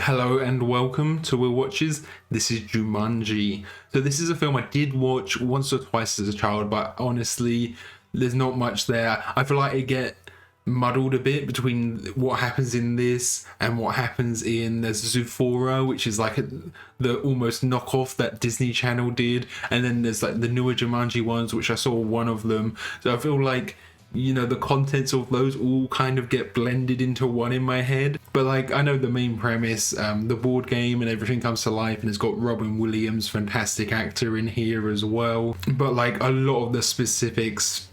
Hello and welcome to Will Watches. This is Jumanji. So this is a film I did watch once or twice as a child, but honestly, there's not much there. I feel like it get muddled a bit between what happens in this and what happens in there's Zoofora, which is like the almost knockoff that Disney Channel did, and then there's like the newer Jumanji ones, which I saw one of them. So I feel like, you know, the contents of those all kind of get blended into one in my head. But like, I know the main premise, the board game and everything comes to life, and it's got Robin Williams, fantastic actor, in here as well. But like a lot of the specifics,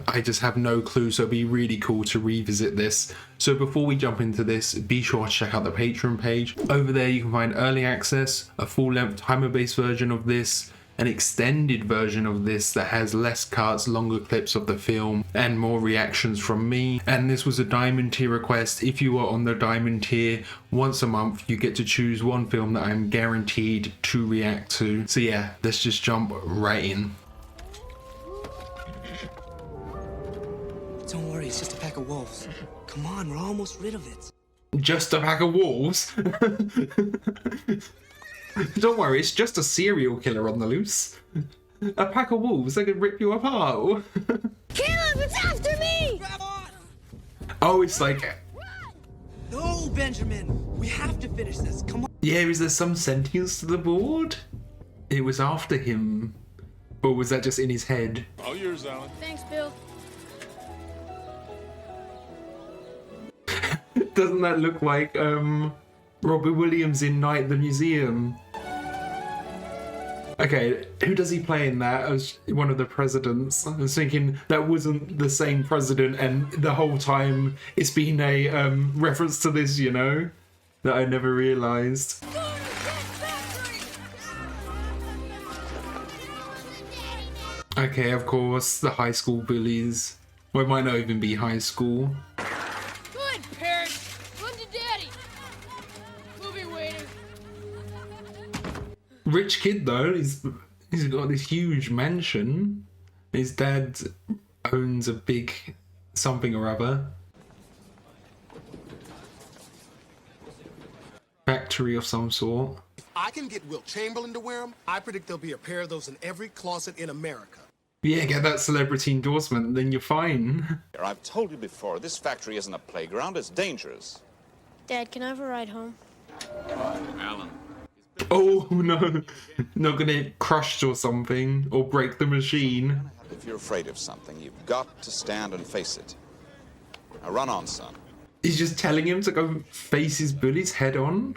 I just have no clue, so it'd be really cool to revisit this. So before we jump into this, be sure to check out the Patreon page. Over there you can find early access, a full-length timer-based version of this, an extended version of this that has less cuts, longer clips of the film, and more reactions from me. And this was a diamond tier request. If you are on the diamond tier, once a month you get to choose one film that I'm guaranteed to react to. So yeah, let's just jump right in. Don't worry, it's just a pack of wolves. Come on, we're almost rid of it. Just a pack of wolves? Don't worry, it's just a serial killer on the loose. A pack of wolves, they could rip you apart. Caleb, it's after me! Oh, it's like... No, Benjamin! We have to finish this, come on. Yeah, is there some sentience to the board? It was after him. Or was that just in his head? All yours, Alan. Thanks, Bill. Doesn't that look like Robin Williams in Night at the Museum? Okay, who does he play in that as one of the presidents? I was thinking that wasn't the same president, and the whole time it's been a reference to this, you know, that I never realised. Okay, of course, the high school bullies. Well, it might not even be high school. Good, Parrot. Run to Daddy. Movie waiter. Rich kid though, he's got this huge mansion. His dad owns a big something or other. Factory of some sort. I can get Will Chamberlain to wear them. I predict there'll be a pair of those in every closet in America. Yeah, get that celebrity endorsement, then you're fine. I've told you before, this factory isn't a playground, it's dangerous. Dad, can I have a ride home? Alan. Oh no, not gonna get crushed or something, or break the machine. If you're afraid of something, you've got to stand and face it. Now run on, son. He's just telling him to go face his bullies head on.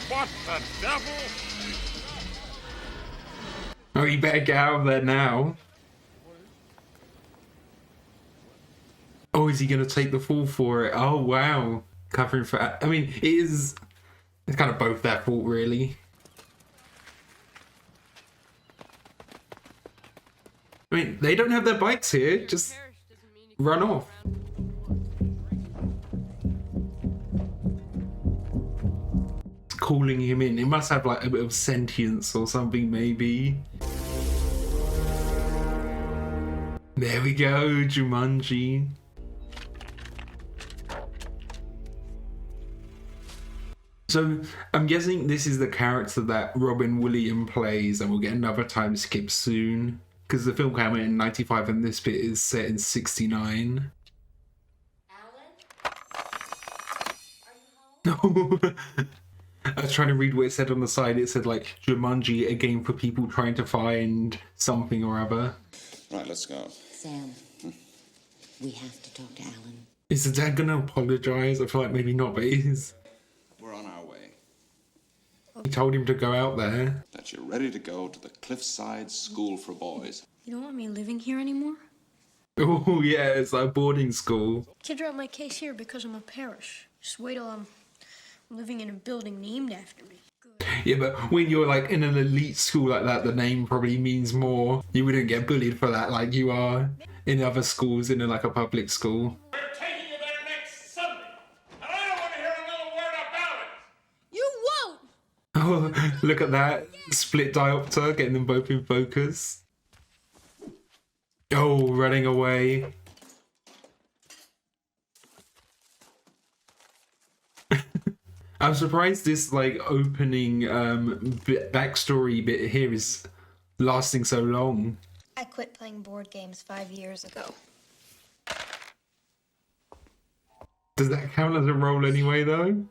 What the devil? Oh, you better get out of there now. Oh, is he going to take the fall for it? Oh, wow. Covering for... I mean, it's kind of both their fault, really. I mean, they don't have their bikes here. Just run off. Calling him in. It must have like a bit of sentience or something, maybe. There we go, Jumanji. So I'm guessing this is the character that Robin Williams plays, and we'll get another time skip soon, because the film came out in 95 and this bit is set in 69. No. I was trying to read what it said on the side. It said like Jumanji, a game for people trying to find something or other. Right, let's go. Sam, we have to talk to Alan. Is the dad gonna apologize? I feel like maybe not, but he is. We're on our way. He told him to go out there. That you're ready to go to the Cliffside School for Boys. You don't want me living here anymore? Oh yeah, it's like boarding school. Kids are on my case here because I'm a parish. Just wait till I'm living in a building named after me. Good. Yeah, but when you're like in an elite school like that, the name probably means more. You wouldn't get bullied for that like you are in other schools, in like a public school. We're taking you there next Sunday, and I don't want to hear another word about it. You won't! Oh, look at that. Split diopter, getting them both in focus. Oh, running away. I'm surprised this like opening backstory bit here is lasting so long. I quit playing board games 5 years ago. Does that count as a roll anyway, though?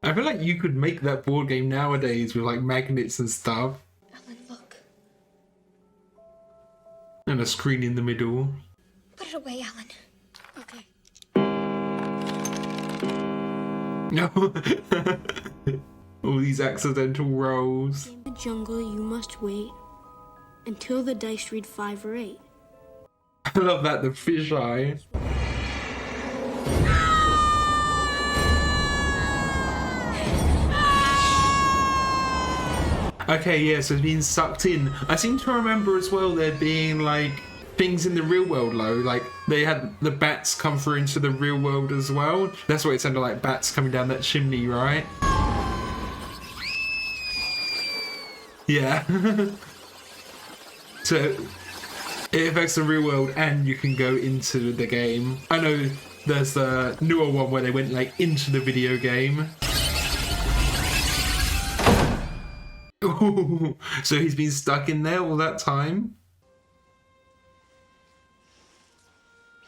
I feel like you could make that board game nowadays with like magnets and stuff. Alan, look. And a screen in the middle. Put it away, Alan. Okay. No. All these accidental rolls. In the jungle, you must wait until the dice read 5 or 8. I love that, the fisheye. Okay, yeah, so it's being sucked in. I seem to remember as well there being like things in the real world, though. Like they had the bats come through into the real world as well. That's what it sounded like, bats coming down that chimney, right? Yeah. So it affects the real world and you can go into the game. I know there's a newer one where they went like into the video game. Ooh, so he's been stuck in there all that time?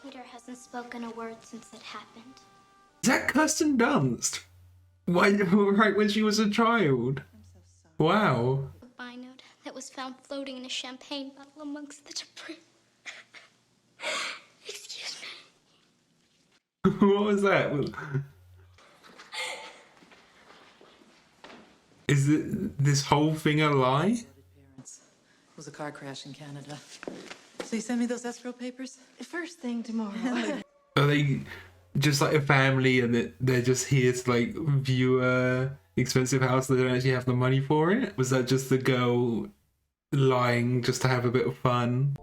Peter hasn't spoken a word since it happened. Is that Kirsten Dunst? Why, right when she was a child? Wow. A bind that was found floating in a champagne bottle amongst the debris. Excuse me. What was that? Is this whole thing a lie? It was a car crash in Canada. So you send me those escrow papers? First thing tomorrow. Are they just like a family and they're just here to like view a expensive house, they don't actually have the money for it? Was that just the girl lying just to have a bit of fun?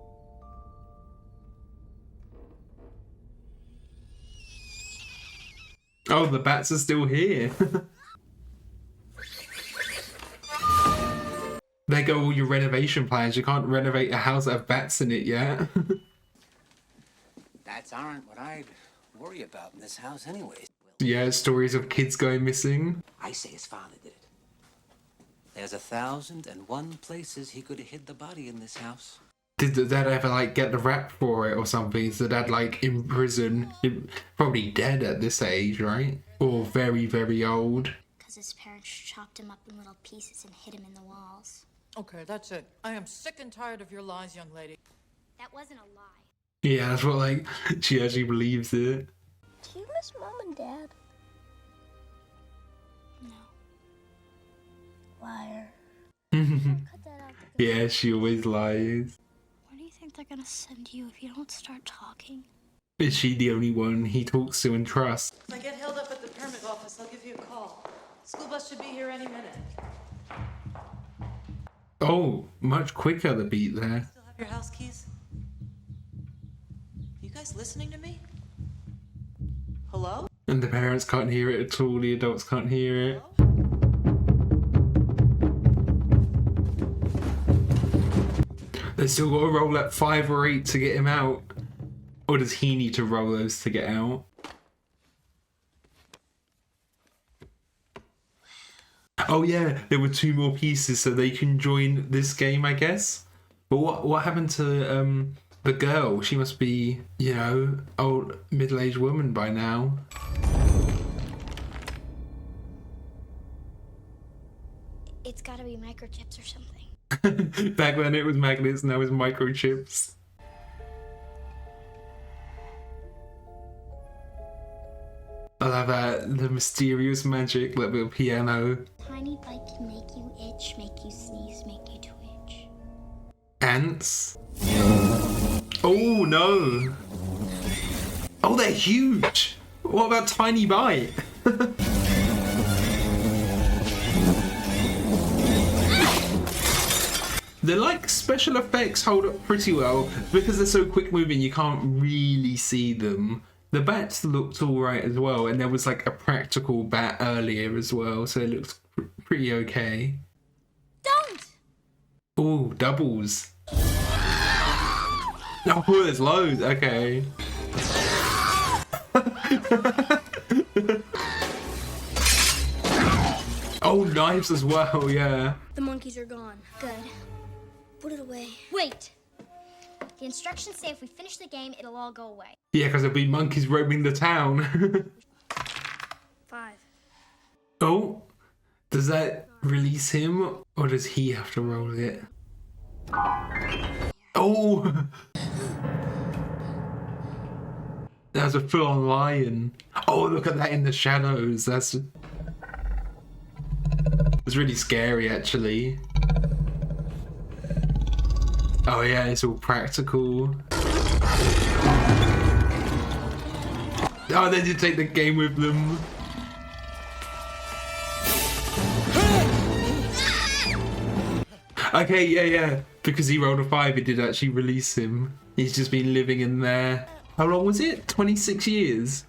Oh, the bats are still here. There go all your renovation plans. You can't renovate a house that have bats in it yet. Bats aren't what I'd worry about in this house anyways. Yeah, stories of kids going missing. I say his father did it. There's 1,001 places he could have hid the body in this house. Did the dad ever like get the rap for it or something? Is the dad like in prison? Probably dead at this age, right? Or very, very old. Because his parents chopped him up in little pieces and hid him in the walls. Okay, that's it. I am sick and tired of your lies, young lady. That wasn't a lie. Yeah, that's what like she actually believes it. Do you miss Mom and Dad? No. Liar. Cut that out. Yeah, she always lies. Where do you think they're gonna send you if you don't start talking? Is she the only one he talks to and trusts? If I get held up at the permit office, I'll give you a call. School bus should be here any minute. Oh, much quicker the beat there. Still have your house keys? You guys listening to me? Hello? And the parents can't hear it at all, the adults can't hear it. They still got to roll at 5 or 8 to get him out. Or does he need to roll those to get out? Oh yeah, there were 2 more pieces so they can join this game, I guess. But what happened to the girl? She must be, you know, old middle-aged woman by now. It's gotta be microchips or something. Back then it was magnets, now it's microchips. I love that, the mysterious magic, that little piano. Tiny bite can make you itch, make you sneeze, make you twitch. Ants. Oh no! Oh, they're huge! What about Tiny Bite? The like special effects hold up pretty well because they're so quick moving you can't really see them. The bats looked alright as well, and there was like a practical bat earlier as well, so it looks pretty okay. Don't! Oh, doubles. Oh, there's loads. Okay. Oh, knives as well, yeah. The monkeys are gone. Good. Put it away. Wait! The instructions say if we finish the game, it'll all go away. Yeah, because there'll be monkeys roaming the town. 5. Oh, does that release him, or does he have to roll it? Oh! That's a full-on lion. Oh, look at that in the shadows. It's really scary, actually. Oh yeah, it's all practical. Oh, they did take the game with them. Okay, yeah. Because he rolled a 5, it did actually release him. He's just been living in there. How long was it? 26 years?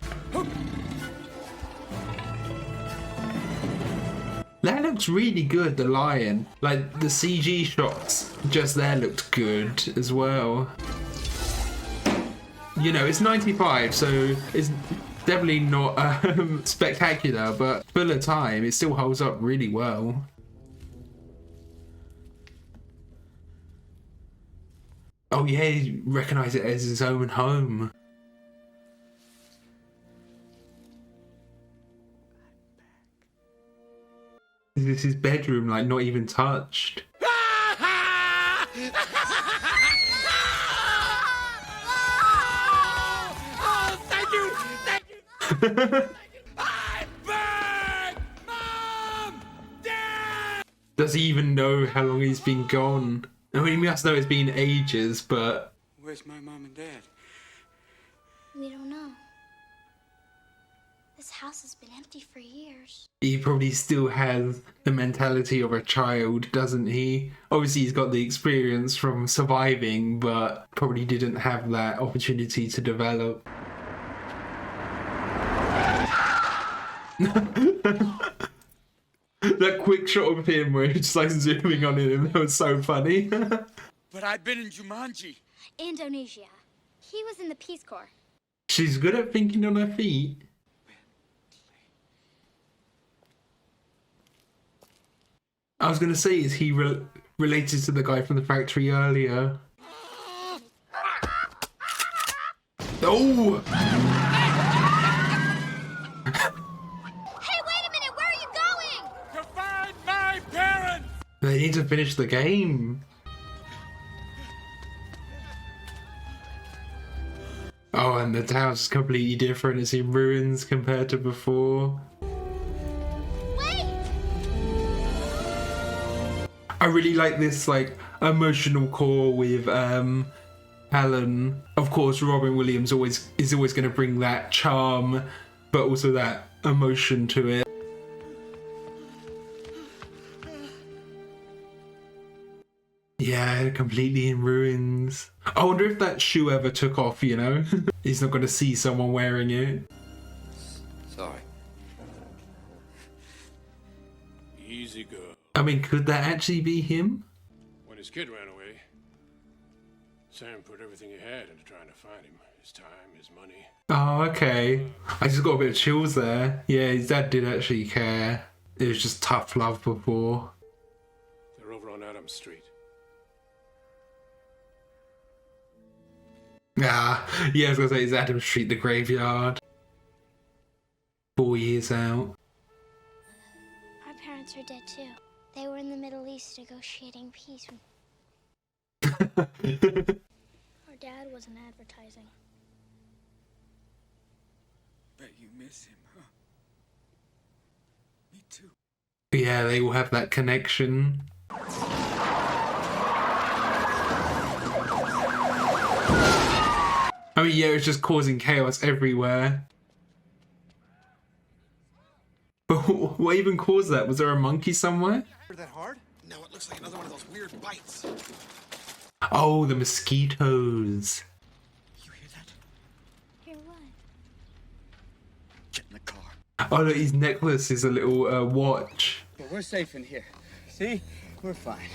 That looks really good, the lion. Like, the CG shots just there looked good as well. You know, it's 95, so it's definitely not spectacular, but for the time, it still holds up really well. Oh yeah, you recognise it as his own home. This is his bedroom, like not even touched. Oh, thank you! I'm back! Mom! Dad! Does he even know how long he's been gone? I mean, he must know it's been ages, but... Where's my mom and dad? We don't know. This house has been empty for years. He probably still has the mentality of a child, doesn't he? Obviously, he's got the experience from surviving, but probably didn't have that opportunity to develop. That quick shot of him where it's just like zooming on him, that was so funny. But I've been in Jumanji. Indonesia. He was in the Peace Corps. She's good at thinking on her feet. I was going to say, is he related to the guy from the factory earlier? Oh! Hey, wait a minute! Where are you going? To find my parents! They need to finish the game. Oh, and the town's is completely different. It's in ruins compared to before. Wait! I really like this, like, emotional core with Alan. Of course, Robin Williams is always going to bring that charm, but also that emotion to it. Yeah, completely in ruins. I wonder if that shoe ever took off, you know? He's not going to see someone wearing it. Sorry. Easy girl. I mean, could that actually be him? When his kid ran away, Sam put everything he had into trying to find him. His time, his money. Oh, okay. I just got a bit of chills there. Yeah, his dad did actually care. It was just tough love before. They're over on Adams Street. Ah, yeah, I was gonna say, it's Adam Street, the graveyard. 4 years out. Our parents are dead too. They were in the Middle East negotiating peace. Our dad was in advertising. Bet you miss him, huh? Me too. Yeah, they all have that connection. I mean, yeah, it's just causing chaos everywhere. But what even caused that? Was there a monkey somewhere? That hard? No, it looks like another one of those weird bites. Oh, the mosquitoes. You hear that? Hear what? Get in the car. Oh, look, his necklace is a little watch. But we're safe in here. See? We're fine.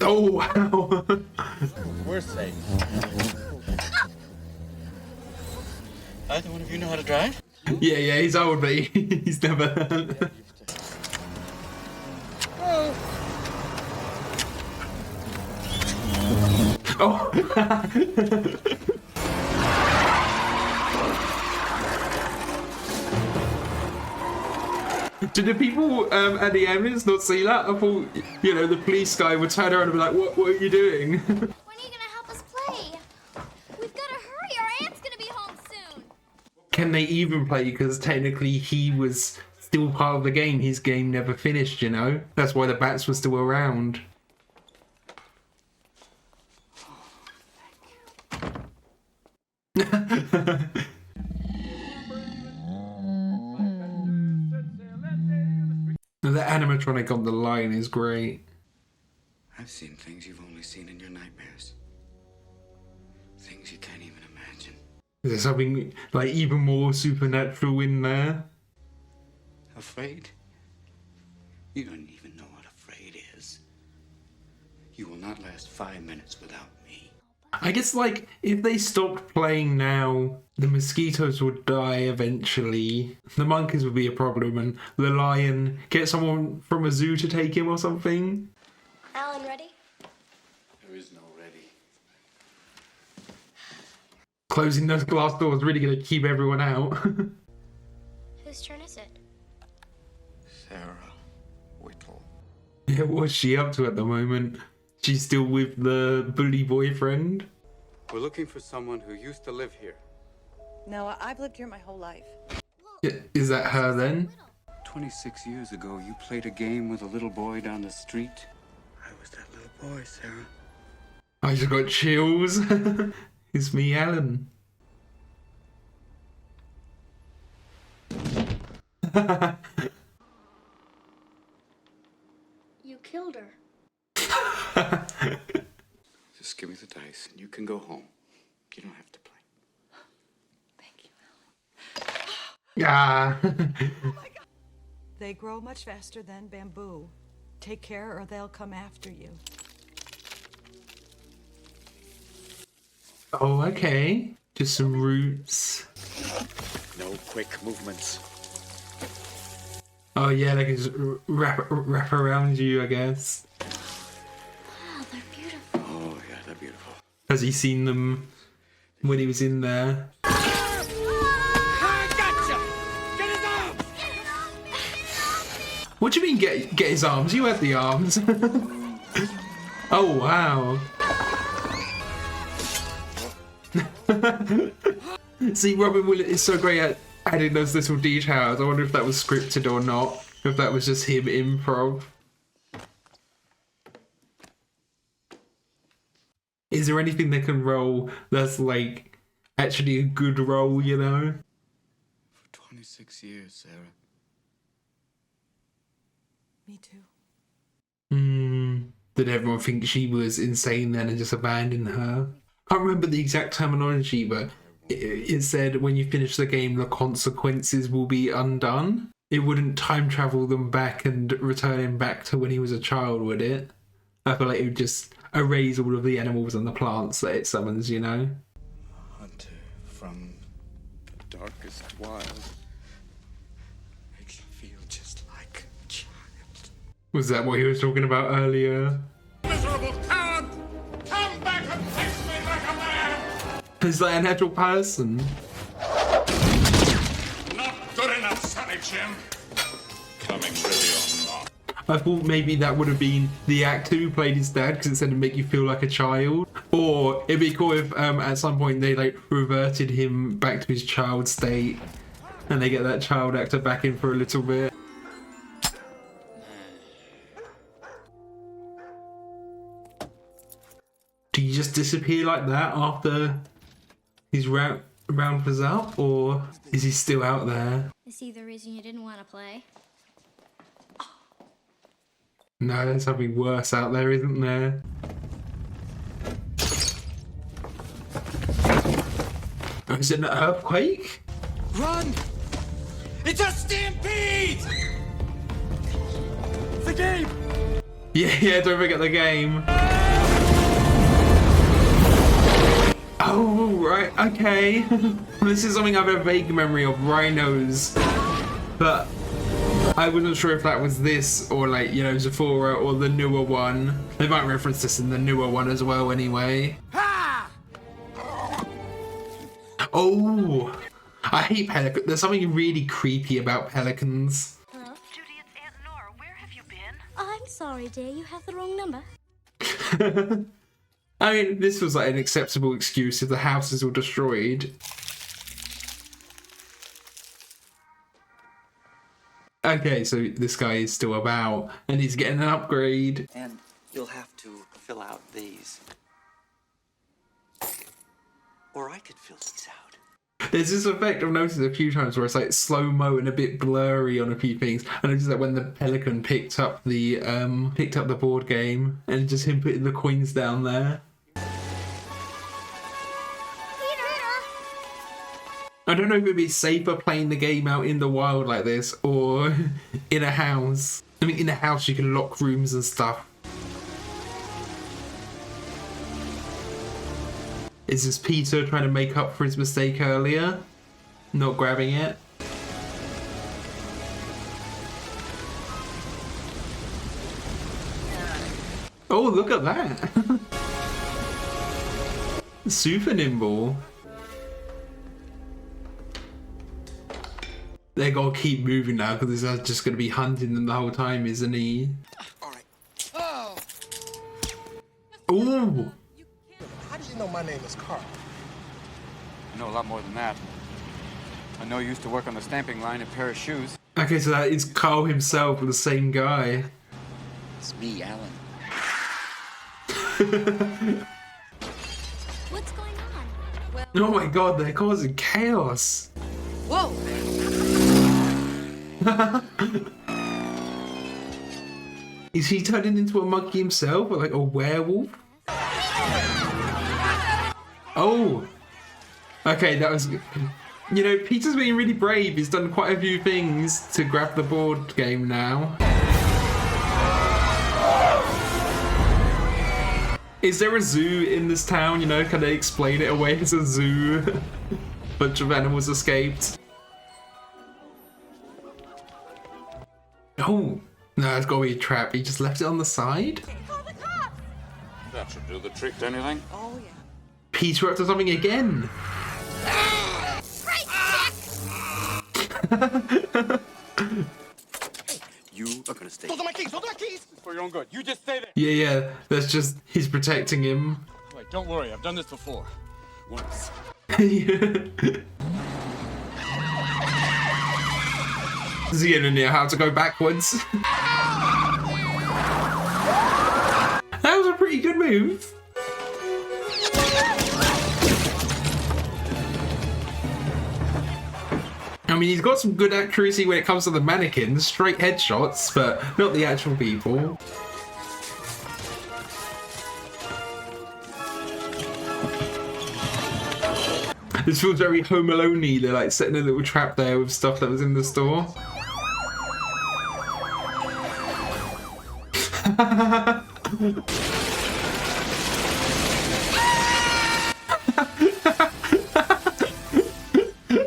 Oh, wow. We're safe. Either one of you know how to drive? Yeah, he's old, but he's never. Oh. Did the people at the ambulance not see that? I thought, you know, the police guy would turn around and be like, what are you doing? When are you gonna help us play? We've gotta hurry, our aunt's gonna be home soon. Can they even play? Because technically he was still part of the game. His game never finished, you know? That's why the bats were still around. The animatronic on the line is great. I've seen things you've only seen in your nightmares. Things you can't even imagine. Is there something like even more supernatural in there? Afraid? You don't even know what afraid is. You will not last 5 minutes without me. I guess, like, if they stopped playing now, the mosquitoes would die eventually. The monkeys would be a problem, and the lion, get someone from a zoo to take him or something. Alan, ready? There is no ready. Closing those glass doors is really going to keep everyone out. Whose turn is it? Sarah Whittle. Yeah, what's she up to at the moment? She's still with the bully boyfriend? We're looking for someone who used to live here. No, I've lived here my whole life. Is that her then? 26 years ago, you played a game with a little boy down the street. I was that little boy, Sarah. I just got chills. It's me, Alan. You killed her. Just give me the dice and you can go home. You don't have to play. Thank you, Alan. Yeah. They grow much faster than bamboo. Take care or they'll come after you. Oh, okay. Just some roots. No quick movements. Oh yeah, they can just wrap around you, I guess. Wow, they're beautiful. Oh, yeah, they're beautiful. Has he seen them when he was in there? I gotcha! Get his arms! What do you mean get his arms? You had the arms. Oh wow. See, Robin Williams is so great at adding those little details. I wonder if that was scripted or not. If that was just him improv. Is there anything they can roll that's like actually a good roll, you know? For 26 years, Sarah. Me too. Did everyone think she was insane then and just abandon her? I can't remember the exact terminology, but it said when you finish the game, the consequences will be undone. It wouldn't time travel them back and return him back to when he was a child, would it? I feel like it would just erase all of the animals and the plants that it summons, you know? Hunter from the darkest wild. Makes you feel just like a child. Was that what he was talking about earlier? Miserable coward! Come back and face me like a man! Is that an actual person? Not good enough, Sonny Jim. Coming ready or not. I thought maybe that would have been the actor who played his dad because it said to make you feel like a child. Or it'd be cool if at some point they like reverted him back to his child state and they get that child actor back in for a little bit. Do you just disappear like that after his round was up, or is he still out there? Is he the reason you didn't want to play? No, there's something worse out there, isn't there? Oh, is it an earthquake? Run! It's a stampede! It's the game! Yeah, don't forget the game. Oh, right, okay. This is something I have a vague memory of, rhinos. But I wasn't sure if that was this or like, you know, Zephora or the newer one. They might reference this in the newer one as well anyway. Oh, I hate pelicans. There's something really creepy about pelicans. Hello? Judy, it's Aunt Nora. Where have you been? I'm sorry, dear. You have the wrong number. I mean, this was like an acceptable excuse if the houses were destroyed. Okay, so this guy is still about, and he's getting an upgrade. And you'll have to fill out these. Or I could fill these out. There's this effect I've noticed a few times where it's like slow-mo and a bit blurry on a few things. I noticed that when the pelican picked up the board game, and just him putting the coins down there. I don't know if it'd be safer playing the game out in the wild like this or in a house. I mean, in a house you can lock rooms and stuff. Is this Peter trying to make up for his mistake earlier? Not grabbing it? Oh, look at that! Super nimble. They gotta keep moving now because this guy's just gonna be hunting them the whole time, isn't he? Alright. Oh! Ooh! How did you know my name is Carl? I know a lot more than that. I know you used to work on the stamping line at Paris Shoes. Okay, so that is Carl himself, the same guy. It's me, Alan. What's going on? Well, Oh my god, they're causing chaos! Whoa! Is he turning into a monkey himself, or like a werewolf? Oh! Okay, that was... You know, Peter's being really brave. He's done quite a few things to grab the board game now. Is there a zoo in this town? You know, can they explain it away as a zoo? Bunch of animals escaped. Oh, no, it's gotta be a trap. He just left it on the side? Call the cops! That should do the trick to anything. Oh, yeah. Peter up to something again. You are gonna stay. Those are my keys! Those are my keys! It's for your own good. You just stay there. Yeah, that's just, he's protecting him. Wait, don't worry. I've done this before. Once. Is he gonna know how to go backwards? That was a pretty good move. I mean, he's got some good accuracy when it comes to the mannequins, straight headshots, but not the actual people. This feels very Home Alone-y. They're like setting a little trap there with stuff that was in the store.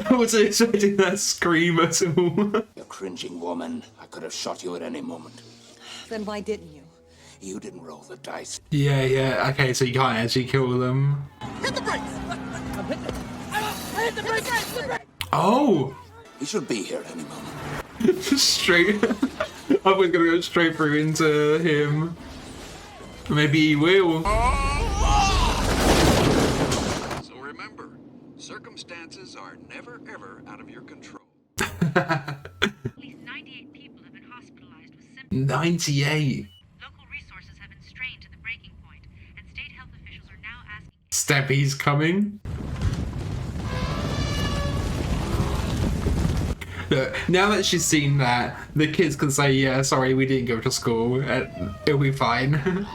I wasn't expecting that scream at all. You cringing woman. I could have shot you at any moment. Then why didn't you? You didn't roll the dice. Yeah. Okay, so you can't actually kill them. Hit the brakes! I hit the brakes! Oh! He should be here at any moment. Straight. I was gonna go straight through into him. Maybe he will. So remember, circumstances are never ever out of your control. At least 98 people have been hospitalized with symptoms. 98. Local resources have been strained to the breaking point, and state health officials are now asking... Steppy's coming. Look, now that she's seen that, the kids can say, yeah, sorry, we didn't go to school. It'll be fine.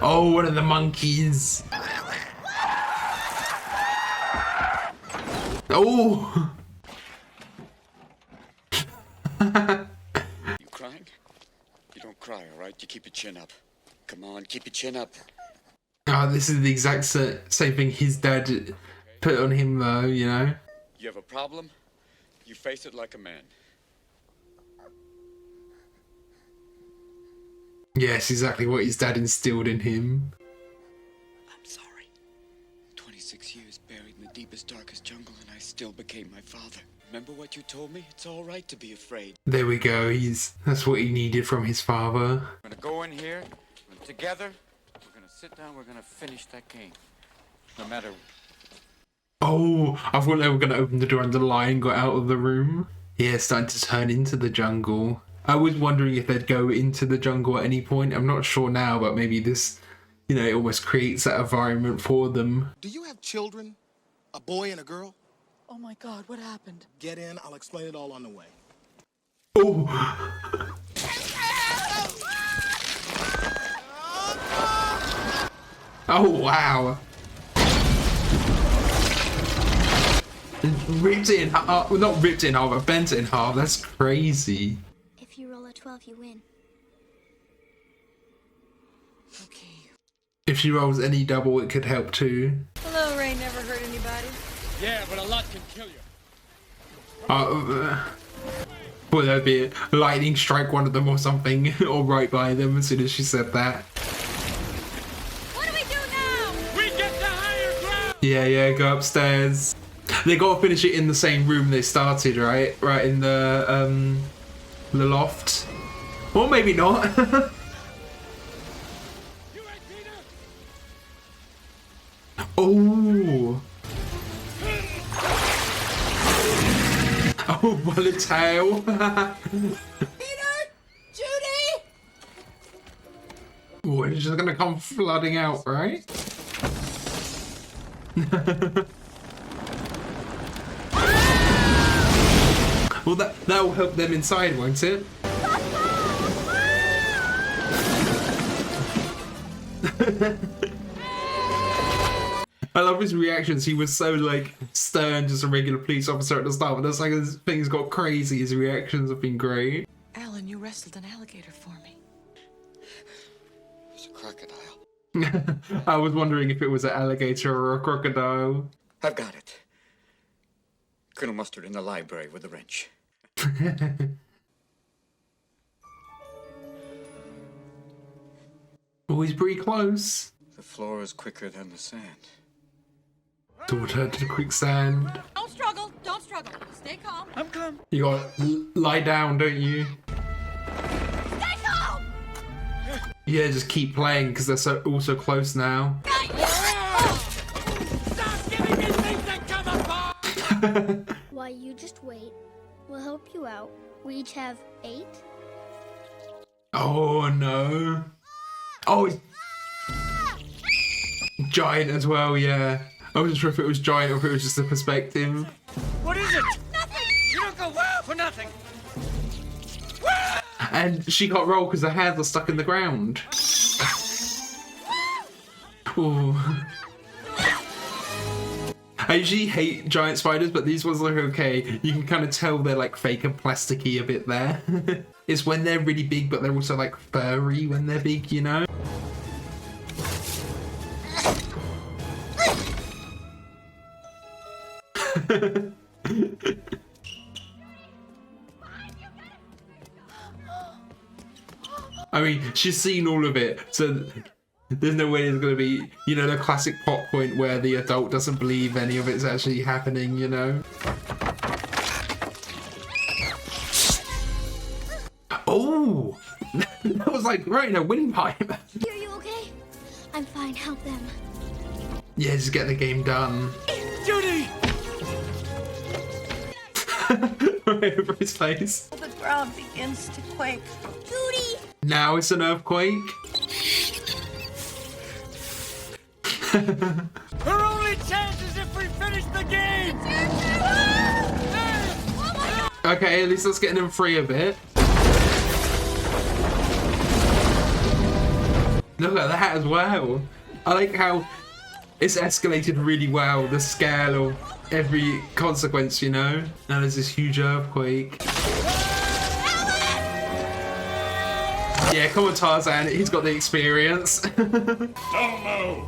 Oh, one of the monkeys. Oh! You crying? You don't cry, all right? You keep your chin up. Come on, keep your chin up. Oh, this is the exact same thing his dad put on him, though, you know? You have a problem? You face it like a man. Yes, exactly what his dad instilled in him. I'm sorry. 26 years buried in the deepest, darkest jungle, and I still became my father. Remember what you told me? It's all right to be afraid. There we go. That's what he needed from his father. We're gonna go in here, and together, we're gonna sit down, we're gonna finish that game. No matter... Oh, I thought they were going to open the door and the lion got out of the room. Yeah, it's starting to turn into the jungle. I was wondering if they'd go into the jungle at any point. I'm not sure now, but maybe this, you know, it almost creates that environment for them. Do you have children? A boy and a girl? Oh my God, what happened? Get in, I'll explain it all on the way. Oh! Oh, wow. Ripped it in half. Well, not ripped it in half, but bent it in half. That's crazy. If you roll a 12, you win. If she rolls any double, it could help too. Hello, Ray. Never hurt anybody. Yeah, but a lot can kill you. Well, there'd be a lightning strike one of them or something, or right by them as soon as she said that. What do we do now? We get the higher ground! Yeah, go upstairs. They gotta finish it in the same room they started, right? Right in the loft. Or maybe not. Oh! Oh, bullet tail! Peter! Judy! Oh, it's just gonna come flooding out, right? Well, that'll help them inside, won't it? I love his reactions. He was so like stern, just a regular police officer at the start, but that's like as things got crazy. His reactions have been great. Alan, you wrestled an alligator for me. It's a crocodile. I was wondering if it was an alligator or a crocodile. I've got it. Colonel Mustard in the library with the wrench. Oh, he's pretty close. The floor is quicker than the sand. Daughter to quicksand. Don't struggle. Don't struggle. Stay calm. I'm calm. You gotta lie down, don't you? Stay calm! Yeah, just keep playing because they're all so close now. Stop giving me things that come apart! Why, you just wait. We'll help you out. We each have 8. Oh no. Oh, it's giant as well, yeah. I wasn't sure if it was giant or if it was just the perspective. What is it? Nothing! You don't go wow for nothing! And she got rolled because her hands are stuck in the ground. Ooh. I usually hate giant spiders, but these ones look okay. You can kind of tell they're like fake and plasticky a bit there. It's when they're really big, but they're also like furry when they're big, you know? I mean, she's seen all of it, so there's no way there's going to be, you know, the classic plot point where the adult doesn't believe any of it's actually happening, you know? Oh! That was like right in a windpipe. Are you okay? I'm fine. Help them. Yeah, just get the game done. Judy! Right over his face. The ground begins to quake. Judy! Now it's an earthquake. Her only chance is if we finish the game! Okay, at least that's getting him free a bit. Look at that as well. I like how it's escalated really well, the scale of every consequence, you know? Now there's this huge earthquake. Yeah, come on, Tarzan. He's got the experience. Don't move!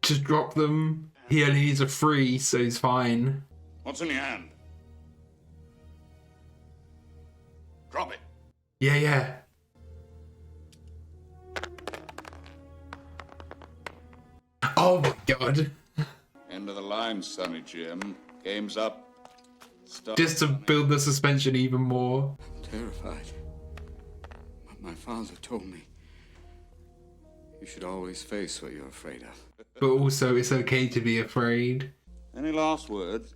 Just drop them. He only needs a 3, so he's fine. What's in your hand? Drop it. Yeah, yeah. Oh my god. End of the line, Sonny Jim. Game's up. Stop. Just to build the suspension even more. Terrified. But my father told me you should always face what you're afraid of. But also, it's okay to be afraid. Any last words?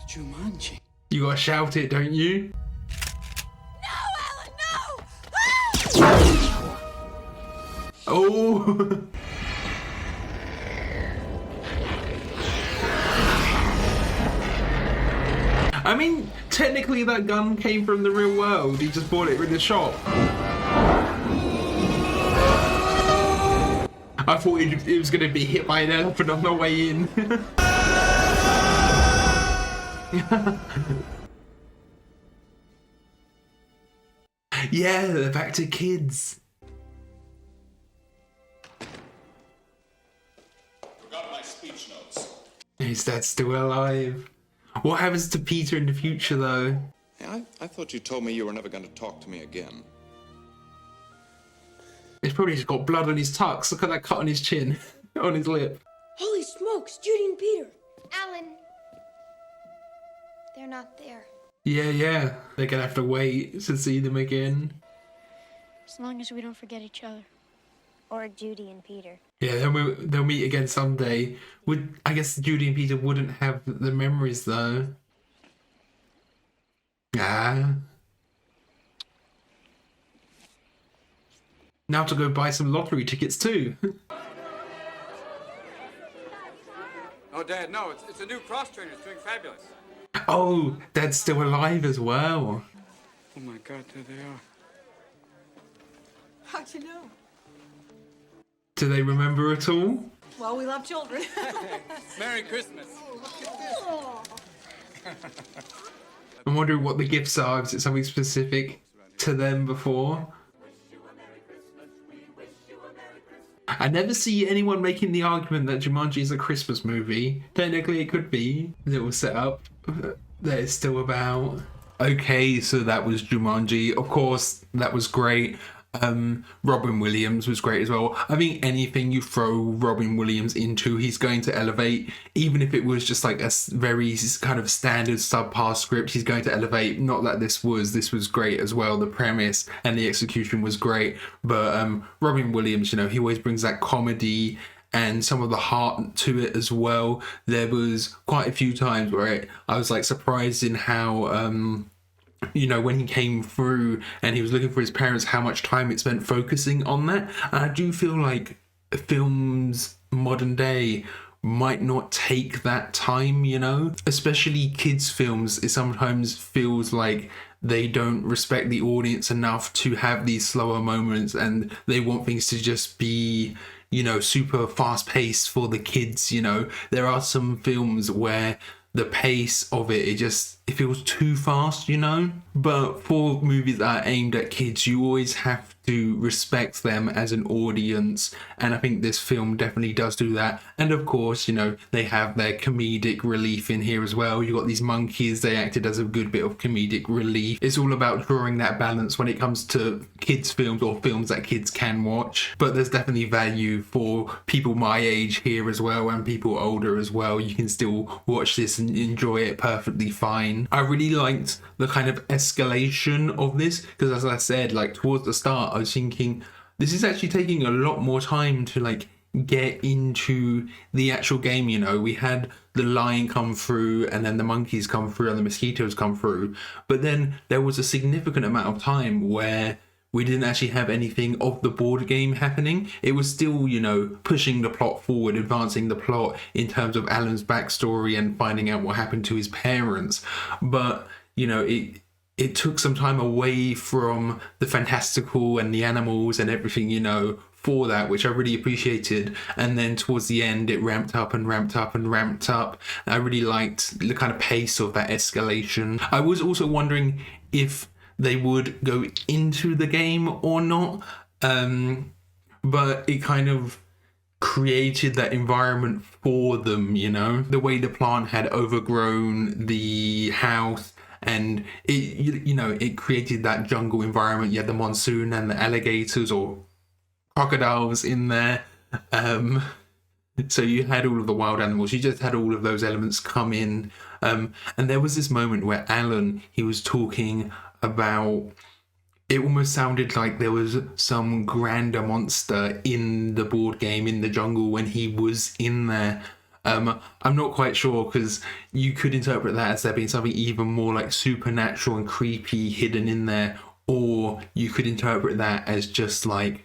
Jumanji. You gotta shout it, don't you? Oh! I mean, technically that gun came from the real world. He just bought it in the shop. I thought it was going to be hit by an elephant on the way in. Yeah, they're back to kids. Forgot my speech notes. His dad's still alive. What happens to Peter in the future, though? Hey, I thought you told me you were never going to talk to me again. He's probably just got blood on his tux. Look at that cut on his chin, on his lip. Holy smokes, Judy and Peter. Alan. They're not there. Yeah, yeah. They're gonna have to wait to see them again. As long as we don't forget each other. Or Judy and Peter. Yeah, they'll meet again someday. I guess Judy and Peter wouldn't have the memories, though. Ah. Now to go buy some lottery tickets, too. Oh, Dad, no, it's a new cross-trainer. It's doing fabulous. Oh, Dad's still alive as well. Oh my God, there they are. How'd you know? Do they remember at all? Well, we love children. Merry Christmas. I'm wondering what the gifts are. Is it something specific to them before? I never see anyone making the argument that Jumanji is a Christmas movie. Technically, it could be. Little setup that it's still about. Okay, so that was Jumanji. Of course, that was great. Robin Williams was great as well. I think anything you throw Robin Williams into, he's going to elevate. Even if it was just like a very kind of standard subpar script, he's going to elevate. Not that this was great as well. The premise and the execution was great. But Robin Williams, you know, he always brings that comedy and some of the heart to it as well. There was quite a few times where I was like surprised in how you know, when he came through and he was looking for his parents, how much time it spent focusing on that. And I do feel like films modern day might not take that time, you know, especially kids films. It sometimes feels like they don't respect the audience enough to have these slower moments, and they want things to just be, you know, super fast paced for the kids. You know, there are some films where the pace of it feels too fast, you know. But for movies that are aimed at kids, you always have to respect them as an audience, and I think this film definitely does do that. And of course, you know, they have their comedic relief in here as well. You got these monkeys, they acted as a good bit of comedic relief. It's all about drawing that balance when it comes to kids films or films that kids can watch. But there's definitely value for people my age here as well, and people older as well. You can still watch this and enjoy it perfectly fine. I really liked the kind of escalation of this, because as I said, like towards the start I was thinking this is actually taking a lot more time to like get into the actual game. You know, we had the lion come through and then the monkeys come through and the mosquitoes come through, but then there was a significant amount of time where we didn't actually have anything of the board game happening. It was still, you know, pushing the plot forward, advancing the plot in terms of Alan's backstory and finding out what happened to his parents. But, you know, it took some time away from the fantastical and the animals and everything, you know, for that, which I really appreciated. And then towards the end, it ramped up and ramped up and ramped up. I really liked the kind of pace of that escalation. I was also wondering if they would go into the game or not, but it kind of created that environment for them, you know, the way the plant had overgrown the house, and it, you know, it created that jungle environment. You had the monsoon and the alligators or crocodiles in there, so you had all of the wild animals. You just had all of those elements come in, and there was this moment where Alan, he was talking about, it almost sounded like there was some grander monster in the board game, in the jungle, when he was in there. I'm not quite sure, because you could interpret that as there being something even more like supernatural and creepy hidden in there, or you could interpret that as just like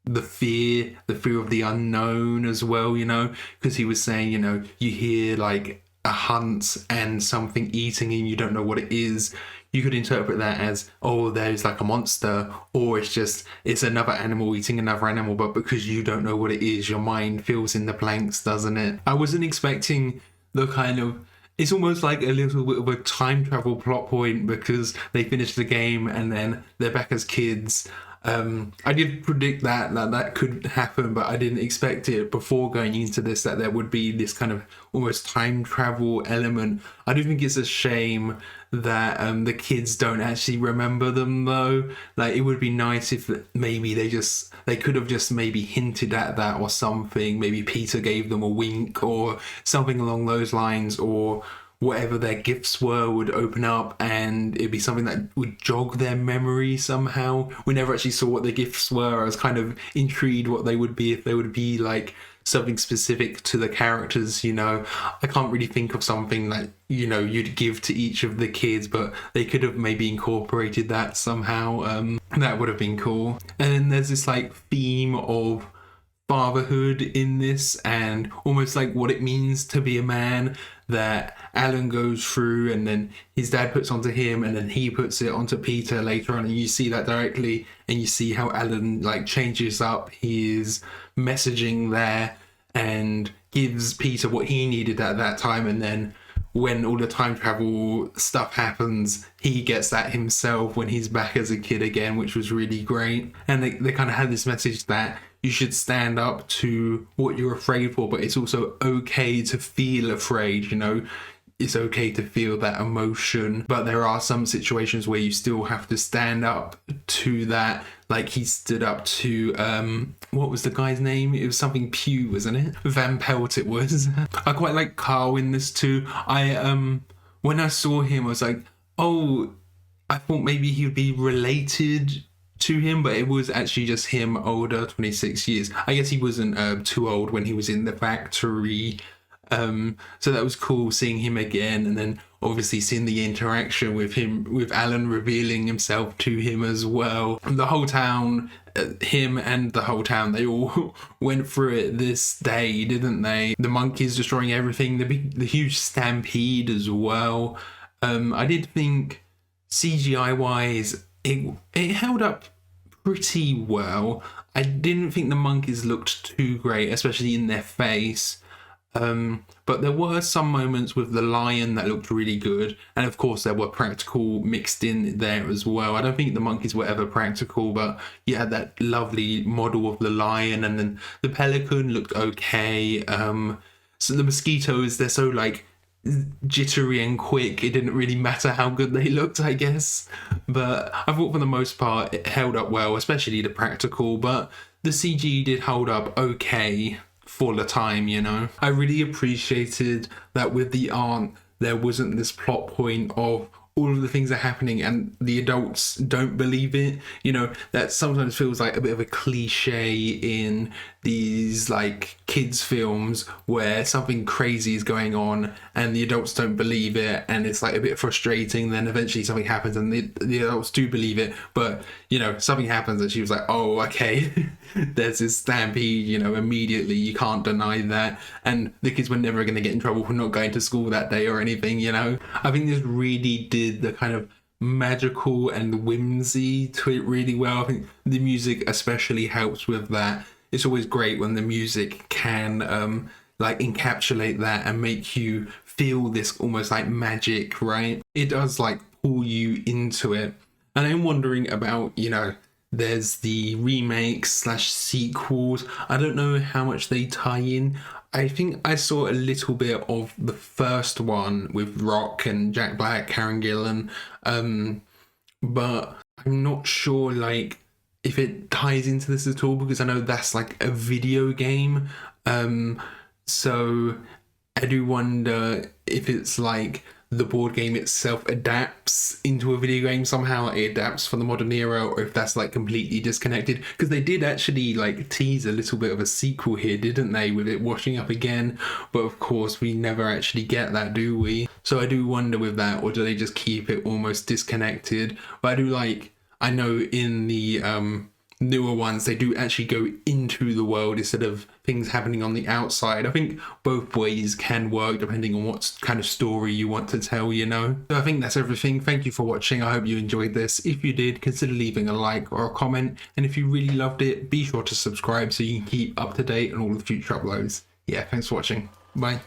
the fear of the unknown as well, you know, because he was saying, you know, you hear like a hunt and something eating and you don't know what it is. You could interpret that as, oh, there's like a monster, or it's another animal eating another animal, but because you don't know what it is, your mind fills in the blanks, doesn't it? I wasn't expecting the kind of, it's almost like a little bit of a time travel plot point, because they finished the game and then they're back as kids. I did predict that could happen, but I didn't expect it before going into this, that there would be this kind of almost time travel element. I do think it's a shame that the kids don't actually remember them, though. Like, it would be nice if maybe they could have just maybe hinted at that or something. Maybe Peter gave them a wink or something along those lines, or whatever their gifts were would open up and it'd be something that would jog their memory somehow. We never actually saw what the gifts were. I was kind of intrigued what they would be, if they would be like something specific to the characters, you know. I can't really think of something that, you know, you'd give to each of the kids, but they could have maybe incorporated that somehow. That would have been cool. And then there's this like theme of fatherhood in this, and almost like what it means to be a man, that Alan goes through and then his dad puts onto him and then he puts it onto Peter later on, and you see that directly, and you see how Alan like changes up his messaging there and gives Peter what he needed at that time, and then when all the time travel stuff happens, he gets that himself when he's back as a kid again, which was really great. And they kind of had this message that you should stand up to what you're afraid for, but it's also okay to feel afraid, you know. It's okay to feel that emotion, but there are some situations where you still have to stand up to that. Like he stood up to, what was the guy's name? It was something Pugh, wasn't it? Van Pelt it was. I quite like Carl in this too. When I saw him, I was like, oh, I thought maybe he would be related to him, but it was actually just him older, 26 years. I guess he wasn't too old when he was in the factory. So that was cool seeing him again, and then obviously seeing the interaction with him, with Alan revealing himself to him as well. And the whole town, him and the whole town, they all went through it this day, didn't they? The monkeys destroying everything, the huge stampede as well. I did think CGI wise, it held up pretty well. I didn't think the monkeys looked too great, especially in their face. But there were some moments with the lion that looked really good, and of course there were practical mixed in there as well. I don't think the monkeys were ever practical, but you had that lovely model of the lion, and then the pelican looked okay. So the mosquitoes, they're so like jittery and quick, it didn't really matter how good they looked, I guess. But I thought for the most part it held up well, especially the practical, but the CG did hold up okay for the time, you know. I really appreciated that with the aunt there wasn't this plot point of all of the things are happening and the adults don't believe it. You know, that sometimes feels like a bit of a cliche in these like kids films where something crazy is going on and the adults don't believe it, and it's like a bit frustrating. Then eventually something happens and the adults do believe it, but you know, something happens and she was like, oh, okay, there's this stampede, you know, immediately, you can't deny that, and the kids were never going to get in trouble for not going to school that day or anything, you know. I think this really did the kind of magical and whimsy to it really well. I think the music especially helps with that. it's always great when the music can like encapsulate that and make you feel this almost like magic, right? It does like pull you into it. And I'm wondering about, you know, there's the remakes slash sequels. I don't know how much they tie in. I think I saw a little bit of the first one with Rock and Jack Black, Karen Gillan, but I'm not sure like if it ties into this at all, because I know that's like a video game. So I do wonder if it's like the board game itself adapts into a video game somehow, it adapts for the modern era, or if that's like completely disconnected, because they did actually like tease a little bit of a sequel here, didn't they, with it washing up again, but of course we never actually get that, do we? So I do wonder with that, or do they just keep it almost disconnected? But I do like, I know in the newer ones they do actually go into the world instead of things happening on the outside. I think both ways can work depending on what kind of story you want to tell, you know. So I think that's everything. Thank you for watching. I hope you enjoyed this. If you did, consider leaving a like or a comment, and if you really loved it, be sure to subscribe so you can keep up to date on all the future uploads. Yeah, thanks for watching. Bye.